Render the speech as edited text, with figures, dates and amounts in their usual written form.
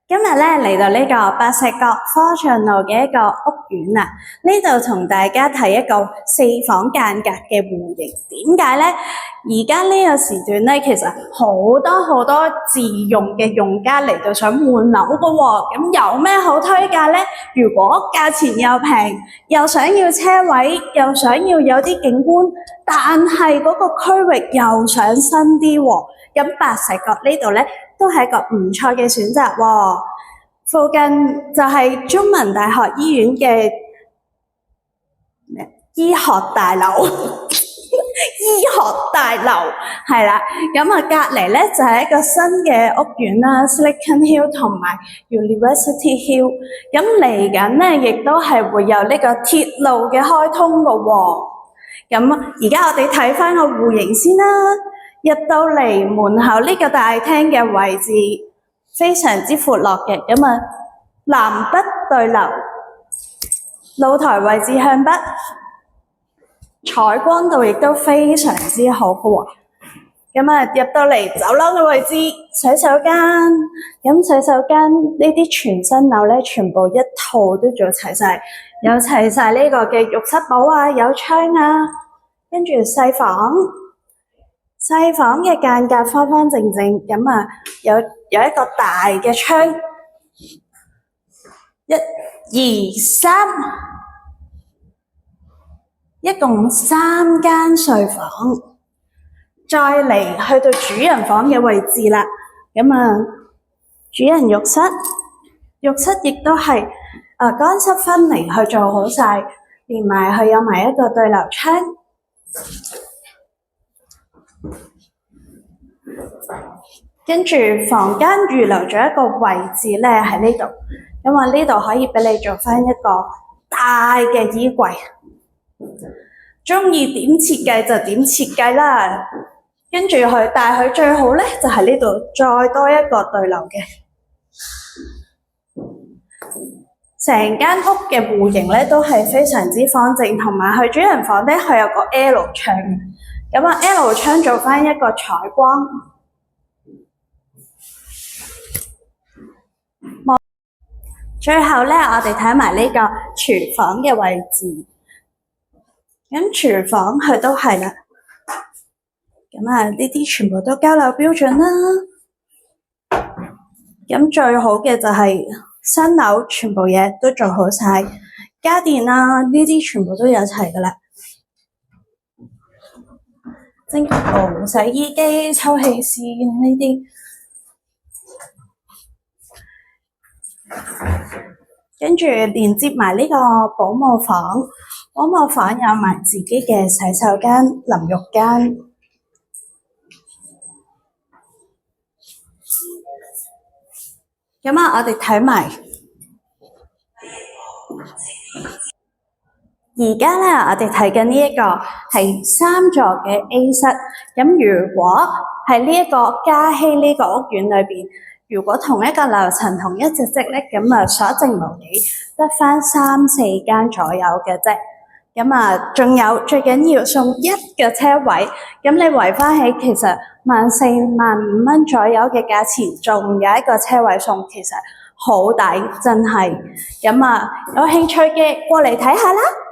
今日咧嚟到呢個白石角科翔路嘅一個屋苑啦，呢度同大家睇一個4房間隔嘅戶型。點解咧？而家呢個時段咧，其實好多自用嘅用家嚟到想換樓㗎喎。咁有咩好推介咧？如果價錢又平，又想要車位，又想要有啲景觀，但係嗰個區域又想新啲喎，咁白石角呢度咧都係一個唔錯嘅選擇喎。附近就係中文大學醫院嘅醫學大樓，醫學大樓係啦。咁啊，隔離咧就係一個新嘅屋苑啦 ，Silicon Hill 同埋 University Hill。咁嚟緊咧，亦都係會有呢個鐵路嘅開通㗎喎。咁而家我哋睇翻個戶型先啦。入到嚟門口呢個大廳嘅位置非常之闊落嘅，咁啊南北對流，露台位置向北，採光度亦都非常之好嘅喎。咁啊入到嚟走廊嘅位置，洗手間，咁洗手間呢啲全新樓咧，全部一套都做齊晒，有齊晒呢個嘅浴室寶啊，有窗啊，跟住細房嘅間隔方方正正，咁啊有一個大嘅窗，1、2、3，一共3間睡房，再嚟去到主人房嘅位置啦。咁啊，主人浴室亦都係乾濕分離去做好晒，連埋佢有埋一個對流窗。跟住房間預留咗一個位置咧喺呢度，因為呢度可以俾你做翻一個大嘅衣櫃，中意點設計就點設計啦。跟住但係佢最好咧就係呢度再多一個對流嘅，成間屋嘅戶型咧都係非常之方正，同埋佢主人房咧佢有個 L 窗，咁啊 L 窗做翻一個採光。最後咧，我哋睇埋呢個廚房嘅位置。咁廚房佢都係啦。咁啊，呢啲全部都交樓標準啦。咁最好嘅就係新樓全部嘢都做好晒，家電啊呢啲全部都有齊噶啦。蒸焗爐、洗衣機、抽氣扇呢啲。跟住連接埋呢個保姆房，保姆房有埋自己嘅洗手間、淋浴間。咁啊，我哋睇埋，而家咧我哋睇緊呢一個係3座嘅 A 室。咁如果係呢一個嘉禧呢個屋苑裏邊，如果同一個樓層同一隻積咧，咁啊所剩無幾，得翻3、4間左右嘅啫。咁啊，仲有最緊要送1個車位，咁你圍翻起其實14,000、15,000蚊左右嘅價錢，仲有一個車位送，其實好抵，真係。咁啊，有興趣嘅過嚟睇下啦〜